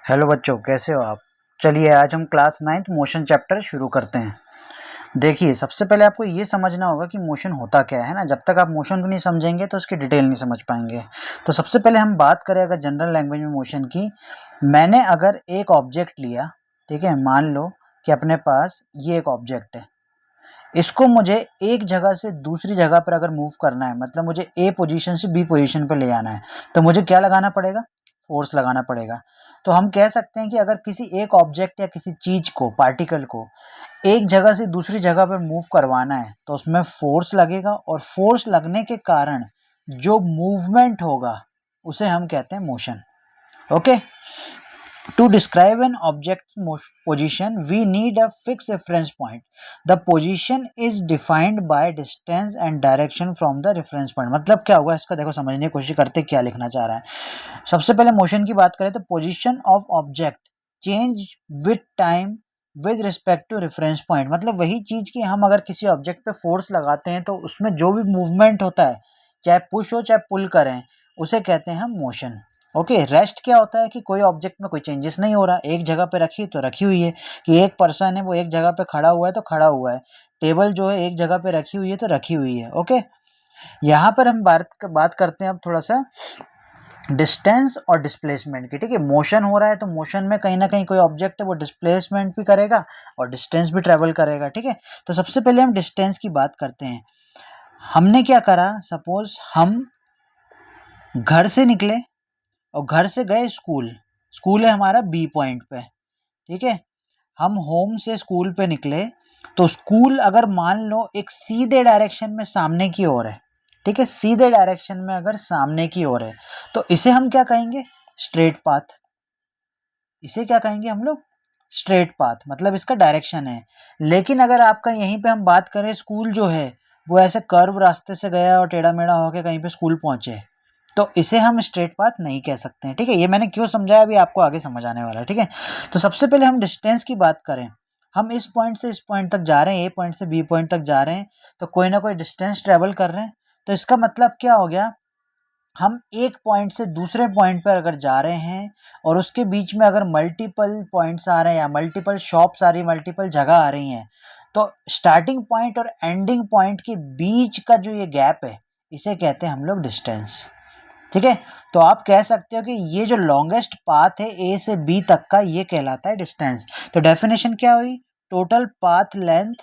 Hello बच्चों, कैसे हो आप। चलिए आज हम क्लास 9th मोशन चैप्टर शुरू करते हैं। देखिए, सबसे पहले आपको ये समझना होगा कि मोशन होता क्या है ना। जब तक आप मोशन को नहीं समझेंगे तो उसकी डिटेल नहीं समझ पाएंगे। तो सबसे पहले हम बात करें अगर जनरल लैंग्वेज में मोशन की। मैंने अगर एक ऑब्जेक्ट लिया, ठीक है, मान लो कि अपने पास ये एक ऑब्जेक्ट है। इसको मुझे एक जगह से दूसरी जगह पर अगर मूव करना है, मतलब मुझे ए पोजीशन से बी पोजीशन पर ले आना है, तो मुझे क्या लगाना पड़ेगा? फोर्स लगाना पड़ेगा। तो हम कह सकते हैं कि अगर किसी एक ऑब्जेक्ट या किसी चीज़ को, पार्टिकल को एक जगह से दूसरी जगह पर मूव करवाना है तो उसमें फोर्स लगेगा, और फोर्स लगने के कारण जो मूवमेंट होगा उसे हम कहते हैं motion. Okay. To describe an object's position, we need a fixed reference point. The position is defined by distance and direction from the reference point. मतलब क्या होगा इसका, देखो समझने की कोशिश करते क्या लिखना चाह रहा है। सबसे पहले मोशन की बात करें तो position of object change with time with respect to reference point. मतलब वही चीज कि हम अगर किसी ऑब्जेक्ट पे फोर्स लगाते हैं तो उसमें जो भी मूवमेंट होता है, चाहे पुश हो चाहे पुल करें, उसे कहते हैं हम मोशन। ओके। रेस्ट क्या होता है कि कोई ऑब्जेक्ट में कोई चेंजेस नहीं हो रहा, एक जगह पे रखी तो रखी हुई है, कि एक पर्सन है वो एक जगह पे खड़ा हुआ है तो खड़ा हुआ है, टेबल जो है एक जगह पे रखी हुई है तो रखी हुई है। ओके। यहाँ पर हम बात करते हैं अब थोड़ा सा डिस्टेंस और डिस्प्लेसमेंट की। ठीक है, मोशन हो रहा है तो मोशन में कहीं ना कहीं कोई ऑब्जेक्ट है वो डिस्प्लेसमेंट भी करेगा और डिस्टेंस भी ट्रेवल करेगा। ठीक है, तो सबसे पहले हम डिस्टेंस की बात करते हैं। हमने क्या करा, सपोज हम घर से निकले और घर से गए स्कूल। स्कूल है हमारा बी पॉइंट पे, ठीक है। हम होम से स्कूल पे निकले तो स्कूल अगर मान लो एक सीधे डायरेक्शन में सामने की ओर है, ठीक है, सीधे डायरेक्शन में अगर सामने की ओर है तो इसे हम क्या कहेंगे? Straight path. इसे क्या कहेंगे हम लोग? स्ट्रेट पाथ, मतलब इसका डायरेक्शन है। लेकिन अगर आपका यहीं पे हम बात करें, स्कूल जो है वो ऐसे कर्व रास्ते से गया और टेढ़ा मेढ़ा होकर कहीं पे स्कूल पहुंचे, तो इसे हम स्ट्रेट पाथ नहीं कह सकते हैं। ठीक है, ये मैंने क्यों समझाया अभी आपको आगे समझ आने वाला है। ठीक है, तो सबसे पहले हम डिस्टेंस की बात करें। हम इस पॉइंट से इस पॉइंट तक जा रहे हैं, ए पॉइंट से बी पॉइंट तक जा रहे हैं, तो कोई ना कोई डिस्टेंस ट्रेवल कर रहे हैं। तो इसका मतलब क्या हो गया, हम एक पॉइंट से दूसरे पॉइंट पर अगर जा रहे हैं और उसके बीच में अगर मल्टीपल पॉइंट्स आ रहे हैं या मल्टीपल शॉप्स आ रही, मल्टीपल जगह आ रही हैं, तो स्टार्टिंग पॉइंट और एंडिंग पॉइंट के बीच का जो ये गैप है इसे कहते हैं हम लोग डिस्टेंस। ठीक है, तो आप कह सकते हो कि ये जो लॉन्गेस्ट पाथ है ए से बी तक का, ये कहलाता है डिस्टेंस। तो डेफिनेशन क्या हुई? Total path length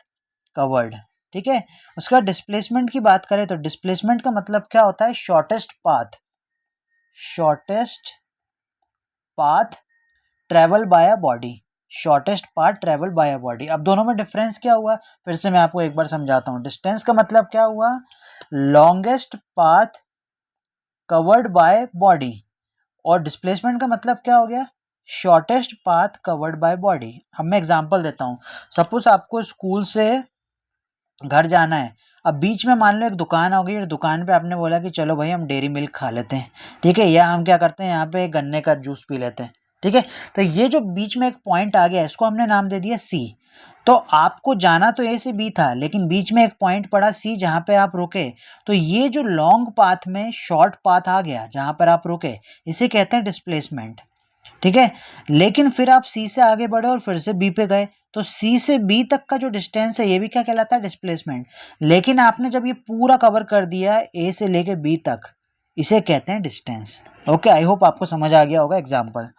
covered. ठीक है, उसका डिस्प्लेसमेंट की बात करें तो डिस्प्लेसमेंट का मतलब क्या होता है? Shortest path. Shortest path travel by a body. Shortest path travel by a body. अब दोनों में डिफरेंस क्या हुआ, फिर से मैं आपको एक बार समझाता हूँ। डिस्टेंस का मतलब क्या हुआ? Longest path covered by body. और डिस्प्लेसमेंट का मतलब क्या हो गया? Shortest path covered by body. अब मैं एग्जांपल देता हूँ। सपोज आपको स्कूल से घर जाना है, अब बीच में मान लो एक दुकान हो गई और दुकान पे आपने बोला कि चलो भाई हम डेयरी मिल्क खा लेते हैं, ठीक है, या हम क्या करते हैं यहाँ पे गन्ने का जूस पी लेते हैं। ठीक है, तो ये जो बीच में एक पॉइंट आ गया इसको हमने नाम दे दिया सी। तो आपको जाना तो ए से बी था, लेकिन बीच में एक पॉइंट पड़ा सी जहाँ पे आप रुके, तो ये जो लॉन्ग पाथ में शॉर्ट पाथ आ गया जहाँ पर आप रुके, इसे कहते हैं डिस्प्लेसमेंट। ठीक है, लेकिन फिर आप सी से आगे बढ़े और फिर से बी पे गए, तो सी से बी तक का जो डिस्टेंस है ये भी क्या कहलाता है? डिस्प्लेसमेंट। लेकिन आपने जब ये पूरा कवर कर दिया ए से लेके बी तक, इसे कहते हैं डिस्टेंस। ओके, आई होप आपको समझ आ गया होगा एग्जाम्पल।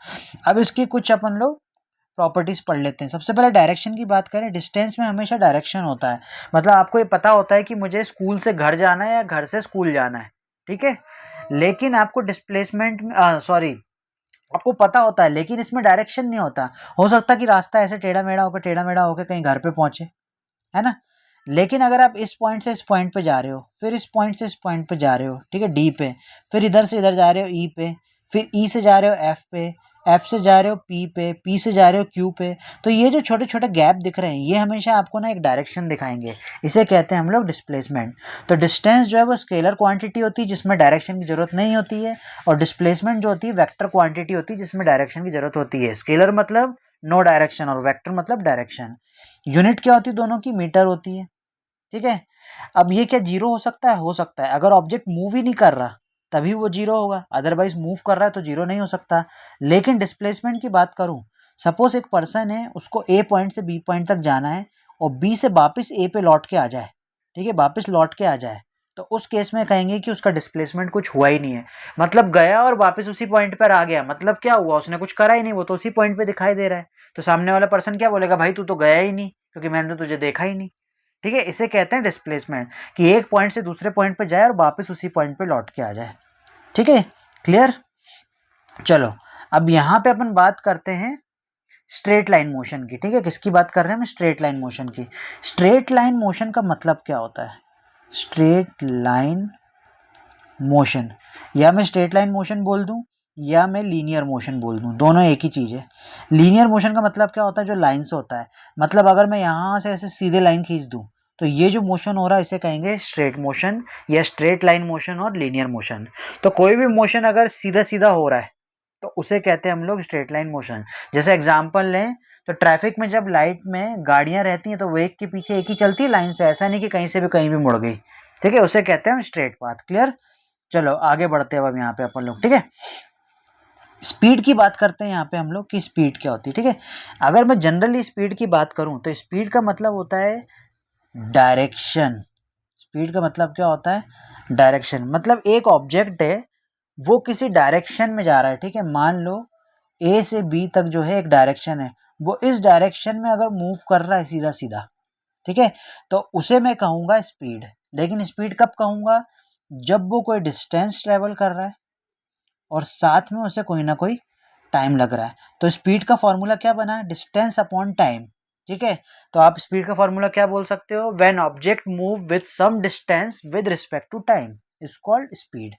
अब इसकी कुछ अपन लोग प्रॉपर्टीज पढ़ लेते हैं। सबसे पहले डायरेक्शन की बात करें। डिस्टेंस में हमेशा डायरेक्शन होता है, मतलब आपको ये पता होता है कि मुझे स्कूल से घर जाना है या घर से स्कूल जाना है, ठीक है। लेकिन आपको डिस्प्लेसमेंट, सॉरी, आपको पता होता है लेकिन इसमें डायरेक्शन नहीं होता। हो सकता है कि रास्ता ऐसे टेढ़ा मेढ़ा होकर कहीं घर पे पहुंचे, है ना। लेकिन अगर आप इस पॉइंट से इस पॉइंट पे जा रहे हो, फिर इस पॉइंट से इस पॉइंट पे जा रहे हो, ठीक है, डी पे, फिर इधर से इधर जा रहे हो ई पे, फिर ई से जा रहे हो एफ पे, एफ से जा रहे हो पी पे, पी से जा रहे हो क्यू पे, तो ये जो छोटे छोटे गैप दिख रहे हैं ये हमेशा आपको ना एक डायरेक्शन दिखाएंगे। इसे कहते हैं हम लोग डिस्प्लेसमेंट। तो डिस्टेंस जो है वो स्केलर क्वांटिटी होती है जिसमें डायरेक्शन की जरूरत नहीं होती है, और डिस्प्लेसमेंट जो होती है वेक्टर क्वांटिटी होती है जिसमें डायरेक्शन की जरूरत होती है। स्केलर मतलब नो डायरेक्शन और वेक्टर मतलब डायरेक्शन। यूनिट क्या होती है दोनों की? मीटर होती है। ठीक है, अब ये क्या जीरो हो सकता है? हो सकता है। अगर ऑब्जेक्ट मूव ही नहीं कर रहा तभी वो जीरो होगा, अदरवाइज मूव कर रहा है तो जीरो नहीं हो सकता। लेकिन डिस्प्लेसमेंट की बात करूं, सपोज एक पर्सन है, उसको ए पॉइंट से बी पॉइंट तक जाना है और बी से वापस ए पे लौट के आ जाए, ठीक है, वापस लौट के आ जाए, तो उस केस में कहेंगे कि उसका डिस्प्लेसमेंट कुछ हुआ ही नहीं है। मतलब गया और वापस उसी पॉइंट पर आ गया, मतलब क्या हुआ, उसने कुछ करा ही नहीं, वो तो उसी पॉइंट पे दिखाई दे रहा है। तो सामने वाला पर्सन क्या बोलेगा, भाई तू तो गया ही नहीं, क्योंकि मैंने तो तुझे देखा ही नहीं। ठीक है, इसे कहते हैं डिस्प्लेसमेंट, कि एक पॉइंट से दूसरे पॉइंट पे जाए और वापस उसी पॉइंट पे लौट के आ जाए। ठीक है, क्लियर। चलो अब यहाँ पे अपन बात करते हैं स्ट्रेट लाइन मोशन की। ठीक है, किसकी बात कर रहे हैं हम, स्ट्रेट लाइन मोशन की। स्ट्रेट लाइन मोशन का मतलब क्या होता है, स्ट्रेट लाइन मोशन, या मैं स्ट्रेट लाइन मोशन बोल दूं या मैं लीनियर मोशन बोल दूं, दोनों एक ही चीज़ है। लीनियर मोशन का मतलब क्या होता है, जो लाइन से होता है, मतलब अगर मैं यहाँ से ऐसे सीधे लाइन खींच दूं तो ये जो मोशन हो रहा है इसे कहेंगे स्ट्रेट मोशन या स्ट्रेट लाइन मोशन और लीनियर मोशन। तो कोई भी मोशन अगर सीधा सीधा हो रहा है तो उसे कहते हैं हम लोग स्ट्रेट लाइन मोशन। जैसे एग्जांपल लें तो ट्रैफिक में जब लाइट में गाड़ियां रहती हैं तो वो एक के पीछे एक ही चलती है लाइन से, ऐसा नहीं कि कहीं से भी कहीं भी मुड़ गई। ठीक है, उसे कहते हैं हम स्ट्रेट पाथ। क्लियर। चलो आगे बढ़ते हैं अब यहाँ पे अपन लोग। ठीक है, स्पीड की बात करते हैं यहाँ पे हम लोग कि स्पीड क्या होती है। ठीक है, अगर मैं जनरली स्पीड की बात करूँ तो स्पीड का मतलब होता है डायरेक्शन। स्पीड का मतलब क्या होता है, डायरेक्शन। मतलब एक ऑब्जेक्ट है वो किसी डायरेक्शन में जा रहा है। ठीक है, मान लो ए से बी तक जो है एक डायरेक्शन है, वो इस डायरेक्शन में अगर मूव कर रहा है सीधा सीधा, ठीक है, तो उसे मैं कहूँगा स्पीड। लेकिन स्पीड कब कहूँगा, जब वो कोई डिस्टेंस ट्रेवल कर रहा है और साथ में उसे कोई ना कोई टाइम लग रहा है। तो स्पीड का फॉर्मूला क्या बना, डिस्टेंस अपॉन टाइम। ठीक है, तो आप स्पीड का फॉर्मूला क्या बोल सकते हो, when object move with some distance with respect to time is called speed.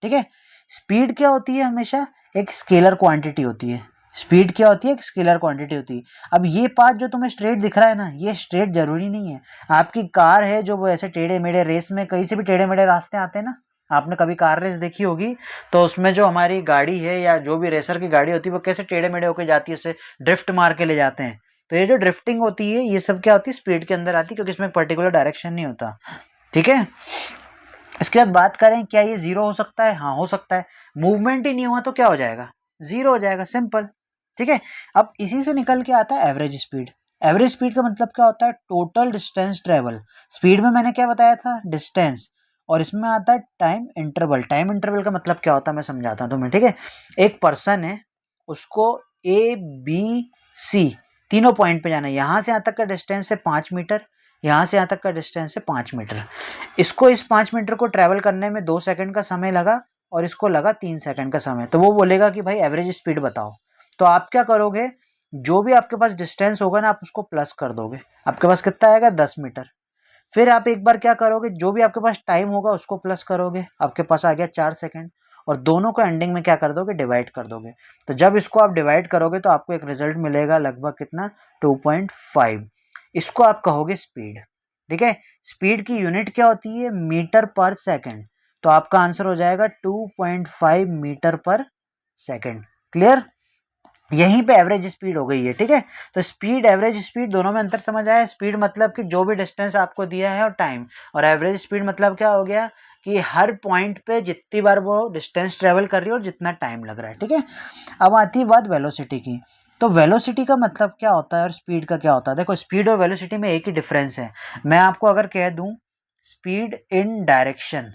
ठीक है, स्पीड क्या होती है, हमेशा एक स्केलर क्वांटिटी होती है। स्पीड क्या होती है, एक स्केलर क्वांटिटी होती है। अब ये पाथ जो तुम्हें स्ट्रेट दिख रहा है ना, ये स्ट्रेट जरूरी नहीं है। आपकी कार है जो वो ऐसे टेढ़े मेढ़े, रेस में कहीं से भी टेढ़े मेढ़े रास्ते आते हैं ना, आपने कभी कार रेस देखी होगी, तो उसमें जो हमारी गाड़ी है या जो भी रेसर की गाड़ी होती है वो कैसे टेढ़े मेढ़े होकर जाती है, उसे ड्रिफ्ट मार के ले जाते हैं। तो ये जो ड्रिफ्टिंग होती है ये सब क्या होती है, स्पीड के अंदर आती है, क्योंकि इसमें पर्टिकुलर डायरेक्शन नहीं होता। ठीक है, इसके बाद बात करें क्या ये जीरो हो सकता है, हाँ हो सकता है। मूवमेंट ही नहीं हुआ तो क्या हो जाएगा, जीरो हो जाएगा, सिंपल। ठीक है, अब इसी से निकल के आता है एवरेज स्पीड। एवरेज स्पीड का मतलब क्या होता है, टोटल डिस्टेंस ट्रेवल। स्पीड में मैंने क्या बताया था, डिस्टेंस, और इसमें आता है टाइम इंटरवल। टाइम इंटरवल का मतलब क्या होता है मैं समझाता हूँ तुम्हें। ठीक है, एक पर्सन है, उसको ए बी सी तीनों पॉइंट पे जाना है। यहाँ से यहाँ तक का डिस्टेंस है 5 मीटर, यहाँ से यहाँ तक का डिस्टेंस है 5 मीटर। इसको इस 5 मीटर को ट्रैवल करने में 2 सेकंड का समय लगा और इसको लगा 3 सेकंड का समय। तो वो बोलेगा कि भाई एवरेज स्पीड बताओ। तो आप क्या करोगे, जो भी आपके पास डिस्टेंस होगा ना आप उसको प्लस कर दोगे, आपके पास कितना आएगा 10 मीटर। फिर आप एक बार क्या करोगे, जो भी आपके पास टाइम होगा उसको प्लस करोगे, आपके पास आ गया 4 सेकंड, और दोनों को एंडिंग में क्या कर दोगे, डिवाइड कर दोगे। तो जब इसको आप डिवाइड करोगे तो आपको एक रिजल्ट मिलेगा लगभग कितना, 2.5। इसको आप कहोगे स्पीड। ठीक है, स्पीड की यूनिट क्या होती है, मीटर पर सेकंड। तो आपका आंसर हो जाएगा 2.5 मीटर पर सेकंड। क्लियर, यहीं पे एवरेज स्पीड हो गई है। ठीक है, तो स्पीड एवरेज स्पीड दोनों में अंतर समझ आया। स्पीड मतलब कि जो भी डिस्टेंस आपको दिया है और टाइम, और एवरेज स्पीड मतलब क्या हो गया कि हर पॉइंट पे जितनी बार वो डिस्टेंस ट्रेवल कर रही है और जितना टाइम लग रहा है। ठीक है, अब आती है बात वेलोसिटी की। तो वेलोसिटी का मतलब क्या होता है और स्पीड का क्या होता है। देखो, स्पीड और वेलोसिटी में एक ही डिफरेंस है। मैं आपको अगर कह दूं स्पीड इन डायरेक्शन,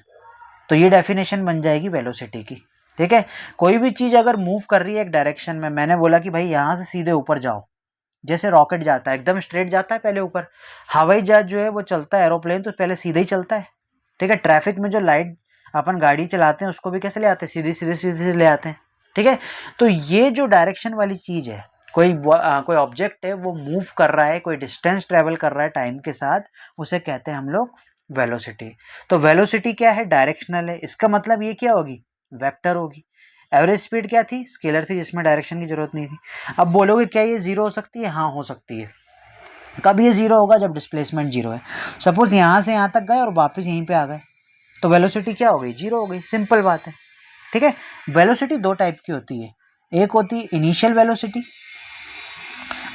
तो ये डेफिनेशन बन जाएगी वेलोसिटी की। ठीक है, कोई भी चीज अगर मूव कर रही है एक डायरेक्शन में, मैंने बोला कि भाई यहां से सीधे ऊपर जाओ, जैसे रॉकेट जाता है एकदम स्ट्रेट जाता है पहले ऊपर, हवाई जहाज जो है वो चलता है, एरोप्लेन तो पहले सीधे ही चलता है। ठीक है, ट्रैफिक में जो लाइट अपन गाड़ी चलाते हैं उसको भी कैसे ले आते हैं, सीधी सीधी सीधी ले आते हैं। ठीक है, तो ये जो डायरेक्शन वाली चीज है, कोई ऑब्जेक्ट है वो मूव कर रहा है, कोई डिस्टेंस ट्रेवल कर रहा है टाइम के साथ, उसे कहते हैं हम लोग वेलोसिटी। तो वेलोसिटी क्या है, डायरेक्शनल है, इसका मतलब ये क्या होगी, वेक्टर होगी। एवरेज स्पीड क्या थी, स्केलर थी जिसमें डायरेक्शन की जरूरत नहीं थी। अब बोलोगे क्या ये जीरो हो सकती है, हाँ हो सकती है। कब ये जीरो होगा, जब डिस्प्लेसमेंट जीरो है। सपोज यहाँ से यहाँ तक गए और वापस यहीं पे आ गए, तो वेलोसिटी क्या हो गई, जीरो हो गई, सिंपल बात है। ठीक है, वेलोसिटी दो टाइप की होती है, एक होती है इनिशियल वेलोसिटी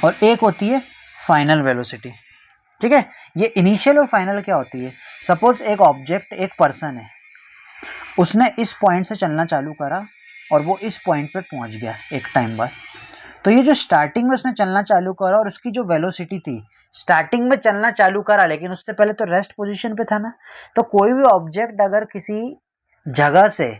और एक होती है फाइनल वेलोसिटी। ठीक है, ये इनिशियल और फाइनल क्या होती है, सपोज एक ऑब्जेक्ट, एक पर्सन है, उसने इस पॉइंट से चलना चालू करा और वो इस पॉइंट पर पहुंच गया एक टाइम बाद। तो ये जो स्टार्टिंग में उसने चलना चालू करा और उसकी जो वेलोसिटी थी, स्टार्टिंग में चलना चालू करा लेकिन उससे पहले तो रेस्ट पोजीशन पे था ना। तो कोई भी ऑब्जेक्ट अगर किसी जगह से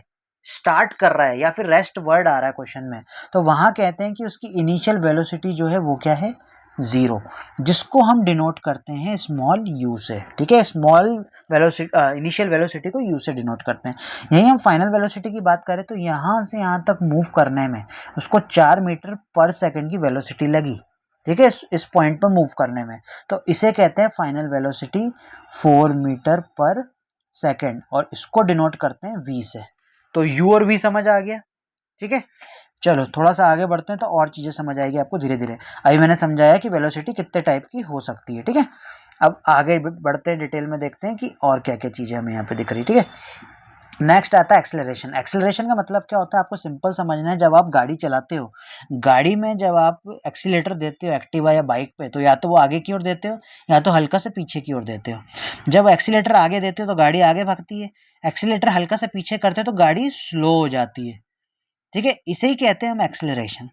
स्टार्ट कर रहा है या फिर रेस्ट वर्ड आ रहा है क्वेश्चन में, तो वहां कहते हैं कि उसकी इनिशियल वेलोसिटी जो है वो क्या है, 0, जिसको हम डिनोट करते हैं स्मॉल u से। ठीक है, स्मॉल वेलोसिटी, इनिशियल वेलोसिटी को u से डिनोट करते हैं। यही हम फाइनल वेलोसिटी की बात करें तो यहाँ से यहाँ तक मूव करने में उसको 4 मीटर पर सेकंड की वेलोसिटी लगी। ठीक है, इस पॉइंट पर मूव करने में, तो इसे कहते हैं फाइनल वेलोसिटी 4 मीटर पर सेकंड, और इसको डिनोट करते हैं v से। तो u और v समझ आ गया। ठीक है, चलो थोड़ा सा आगे बढ़ते हैं तो और चीज़ें समझ आएगी आपको धीरे धीरे। अभी मैंने समझाया कि वेलोसिटी कितने टाइप की हो सकती है। ठीक है, अब आगे बढ़ते हैं, डिटेल में देखते हैं कि और क्या क्या चीज़ें हमें यहाँ पे दिख रही है। ठीक है, नेक्स्ट आता है एक्सेलरेशन। एक्सेलरेशन का मतलब क्या होता है आपको सिंपल समझना है। जब आप गाड़ी चलाते हो, गाड़ी में जब आप एक्सीलेटर देते हो एक्टिवा या बाइक पे, तो या तो वो आगे की ओर देते हो या तो हल्का से पीछे की ओर देते हो। जब एक्सीलेटर आगे देते हो तो गाड़ी आगे भागती है, एक्सीलेटर हल्का से पीछे करते हो तो गाड़ी स्लो हो जाती है। ठीक है, इसे ही कहते हैं हम एक्सेलरेशन।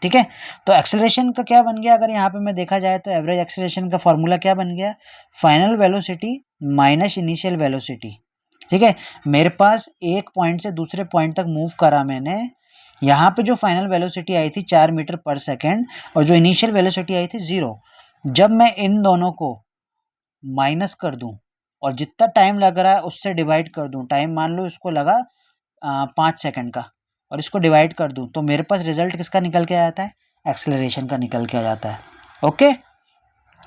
ठीक है, तो एक्सेलरेशन का क्या बन गया, अगर यहाँ पे मैं देखा जाए तो एवरेज एक्सेलरेशन का फॉर्मूला क्या बन गया, final velocity minus initial velocity. ठीक है, मेरे पास एक पॉइंट से दूसरे पॉइंट तक मूव करा मैंने, यहाँ पे जो फाइनल वेलोसिटी आई थी 4 मीटर पर सेकेंड और जो इनिशियल वेलोसिटी आई थी 0। जब मैं इन दोनों को माइनस कर दूं और जितना टाइम लग रहा है उससे डिवाइड कर दूं, टाइम मान लो इसको लगा 5 सेकंड का, और इसको डिवाइड कर दूं तो मेरे पास रिजल्ट किसका निकल के आ जाता है, एक्सेलरेशन का निकल के आ जाता है। ओके,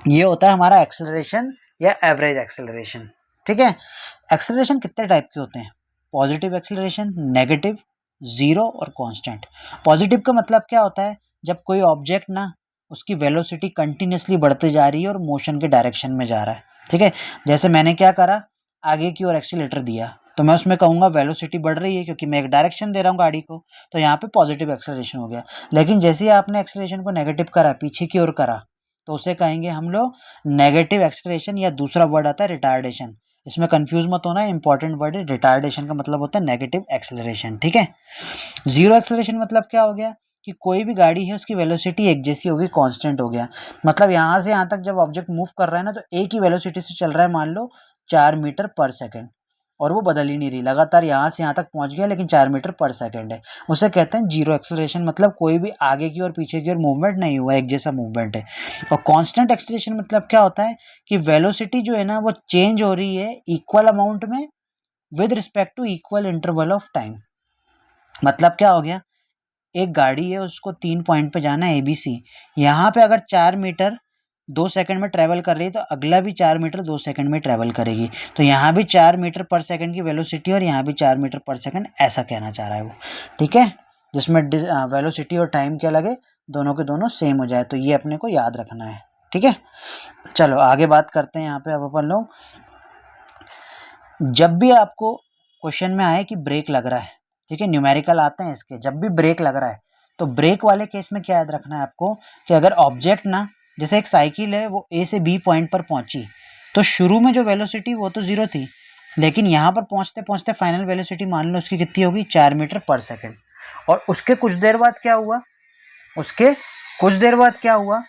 ये होता है हमारा एक्सेलरेशन या एवरेज एक्सेलरेशन। ठीक है, एक्सेलरेशन कितने टाइप के होते हैं, पॉजिटिव एक्सेलरेशन, नेगेटिव, जीरो और कांस्टेंट। पॉजिटिव का मतलब क्या होता है, जब कोई ऑब्जेक्ट ना उसकी वेलोसिटी कंटिन्यूसली बढ़ती जा रही है और मोशन के डायरेक्शन में जा रहा है। ठीक है, जैसे मैंने क्या करा, आगे की ओर एक्सीलेटर दिया, तो मैं उसमें कहूँगा वेलोसिटी बढ़ रही है क्योंकि मैं एक डायरेक्शन दे रहा हूँ गाड़ी को, तो यहाँ पे पॉजिटिव एक्सेलरेशन हो गया। लेकिन जैसे ही आपने एक्सेलरेशन को नेगेटिव करा, पीछे की ओर करा, तो उसे कहेंगे हम लोग नेगेटिव एक्सेलरेशन, या दूसरा वर्ड आता है रिटार्डेशन। इसमें कंफ्यूज मत होना, इंपॉर्टेंट वर्ड है, रिटार्डेशन का मतलब होता है नेगेटिव एक्सेलरेशन। ठीक है, जीरो एक्सेलरेशन मतलब क्या हो गया कि कोई भी गाड़ी है उसकी वेलोसिटी एक जैसी होगी, कांस्टेंट हो गया। मतलब यहाँ से यहाँ तक जब ऑब्जेक्ट मूव कर रहा है ना तो एक ही वेलोसिटी से चल रहा है, मान लो 4 मीटर पर सेकंड, और वो बदल ही नहीं रही, लगातार यहाँ से यहाँ तक पहुँच गया लेकिन 4 मीटर पर सेकंड है। उसे कहते हैं जीरो एक्सेलरेशन, मतलब कोई भी आगे की और पीछे की ओर मूवमेंट नहीं हुआ, एक जैसा मूवमेंट है। और कांस्टेंट एक्सेलरेशन मतलब क्या होता है कि वेलोसिटी जो है ना वो चेंज हो रही है इक्वल अमाउंट में with respect to equal interval of time. मतलब क्या हो गया, एक गाड़ी है उसको 3 पॉइंट पे जाना है ABC, यहाँ पे अगर 4 मीटर 2 सेकंड में ट्रैवल कर रही है तो अगला भी 4 मीटर 2 सेकंड में ट्रैवल करेगी। तो यहाँ भी 4 मीटर पर सेकंड की वेलोसिटी और यहाँ भी 4 मीटर पर सेकंड, ऐसा कहना चाह रहा है वो। ठीक है, जिसमें वेलोसिटी और टाइम क्या लगे, दोनों के दोनों सेम हो जाए, तो ये अपने को याद रखना है। ठीक है, चलो आगे बात करते हैं। यहाँ पे अब अपन लोग, जब भी आपको क्वेश्चन में आए कि ब्रेक लग रहा है, ठीक है, न्यूमेरिकल आते हैं इसके, जब भी ब्रेक लग रहा है तो ब्रेक वाले केस में क्या याद रखना है आपको कि अगर ऑब्जेक्ट ना, जैसे एक साइकिल है वो A से B पॉइंट पर पहुंची, तो शुरू में जो वेलोसिटी वो तो 0 थी, लेकिन यहाँ पर पहुंचते पहुंचते फाइनल वेलोसिटी मान लो उसकी कितनी होगी, 4 मीटर पर सेकंड। और उसके कुछ देर बाद क्या हुआ, उसके कुछ देर बाद क्या हुआ,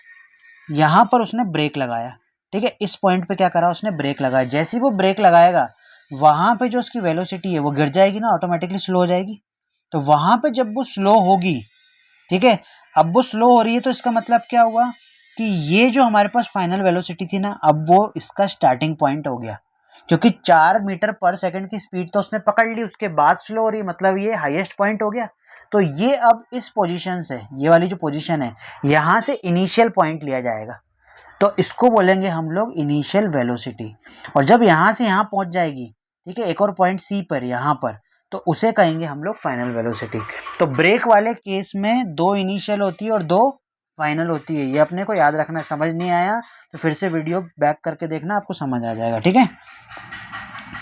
यहाँ पर उसने ब्रेक लगाया। ठीक है, इस पॉइंट पे क्या करा, उसने ब्रेक लगाया। जैसे ही वो ब्रेक लगाएगा वहां पे जो उसकी वेलोसिटी है वो गिर जाएगी ना, ऑटोमेटिकली स्लो हो जाएगी। तो वहां पे जब वो स्लो होगी, ठीक है, अब वो स्लो हो रही है तो इसका मतलब क्या हुआ कि ये जो हमारे पास फाइनल वेलोसिटी थी ना, अब वो इसका स्टार्टिंग पॉइंट हो गया, क्योंकि 4 मीटर पर सेकंड की स्पीड तो उसने पकड़ ली, उसके बाद स्लो हो रही, मतलब ये हाईएस्ट पॉइंट हो गया। तो ये अब इस पोजीशन से, ये वाली जो पोजीशन है, यहाँ से इनिशियल पॉइंट लिया जाएगा, तो इसको बोलेंगे हम लोग इनिशियल वेलोसिटी। और जब यहाँ से यहाँ पहुँच जाएगी, ठीक है, एक और पॉइंट C पर, यहाँ पर, तो उसे कहेंगे हम लोग फाइनल वेलोसिटी। तो ब्रेक वाले केस में 2 इनिशियल होती है और 2 फाइनल होती है, ये अपने को याद रखना है। समझ नहीं आया तो फिर से वीडियो बैक करके देखना, आपको समझ आ जाएगा। ठीक है,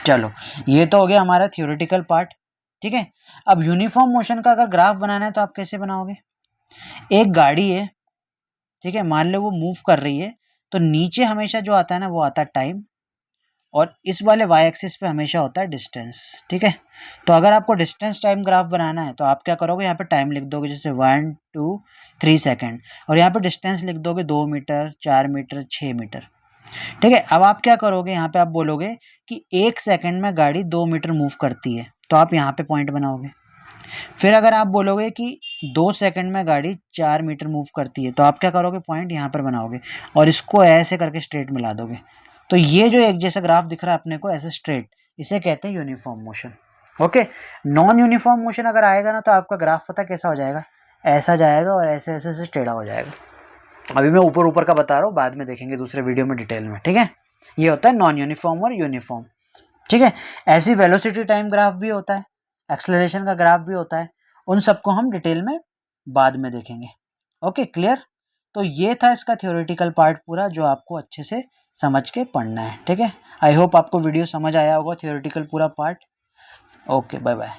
चलो ये तो हो गया हमारा थियोरेटिकल पार्ट। ठीक है, अब यूनिफॉर्म मोशन का अगर ग्राफ बनाना है तो आप कैसे बनाओगे, एक गाड़ी है, ठीक है, मान लो वो मूव कर रही है, तो नीचे हमेशा जो आता है ना वो आता है टाइम, और इस वाले वाई एक्सिस पे हमेशा होता है डिस्टेंस, ठीक है। तो अगर आपको डिस्टेंस टाइम ग्राफ बनाना है तो आप क्या करोगे, यहाँ पे टाइम लिख दोगे जैसे 1 2 3 सेकेंड, और यहाँ पे डिस्टेंस लिख दोगे 2 मीटर 4 मीटर 6 मीटर, ठीक है। अब आप क्या करोगे, यहाँ पे आप बोलोगे कि 1 सेकेंड में गाड़ी 2 मीटर मूव करती है, तो आप यहाँ पे पॉइंट बनाओगे। फिर अगर आप बोलोगे कि 2 सेकंड में गाड़ी 4 मीटर मूव करती है, तो आप क्या करोगे, पॉइंट यहाँ पर बनाओगे और इसको ऐसे करके स्ट्रेट मिला दोगे। तो ये जो एक जैसा ग्राफ दिख रहा है अपने को ऐसे स्ट्रेट, इसे कहते हैं uniform motion. Okay, non uniform motion अगर आएगा ना तो आपका ग्राफ पता कैसा हो जाएगा, ऐसा जाएगा और ऐसे ऐसे ऐसे टेढ़ा हो जाएगा। अभी मैं ऊपर ऊपर का बता रहा हूँ, बाद में देखेंगे दूसरे वीडियो में डिटेल में, ठीक है। ये होता है नॉन यूनिफॉर्म और यूनिफॉर्म, ठीक है। ऐसी वेलोसिटी टाइम ग्राफ भी होता है, एक्सेलरेशन का ग्राफ भी होता है, उन सबको हम डिटेल में बाद में देखेंगे। Okay, clear. तो ये था इसका थ्योरेटिकल पार्ट पूरा, जो आपको अच्छे से समझ के पढ़ना है, ठीक है। आई होप आपको वीडियो समझ आया होगा, थ्योरेटिकल पूरा पार्ट। Okay, bye bye.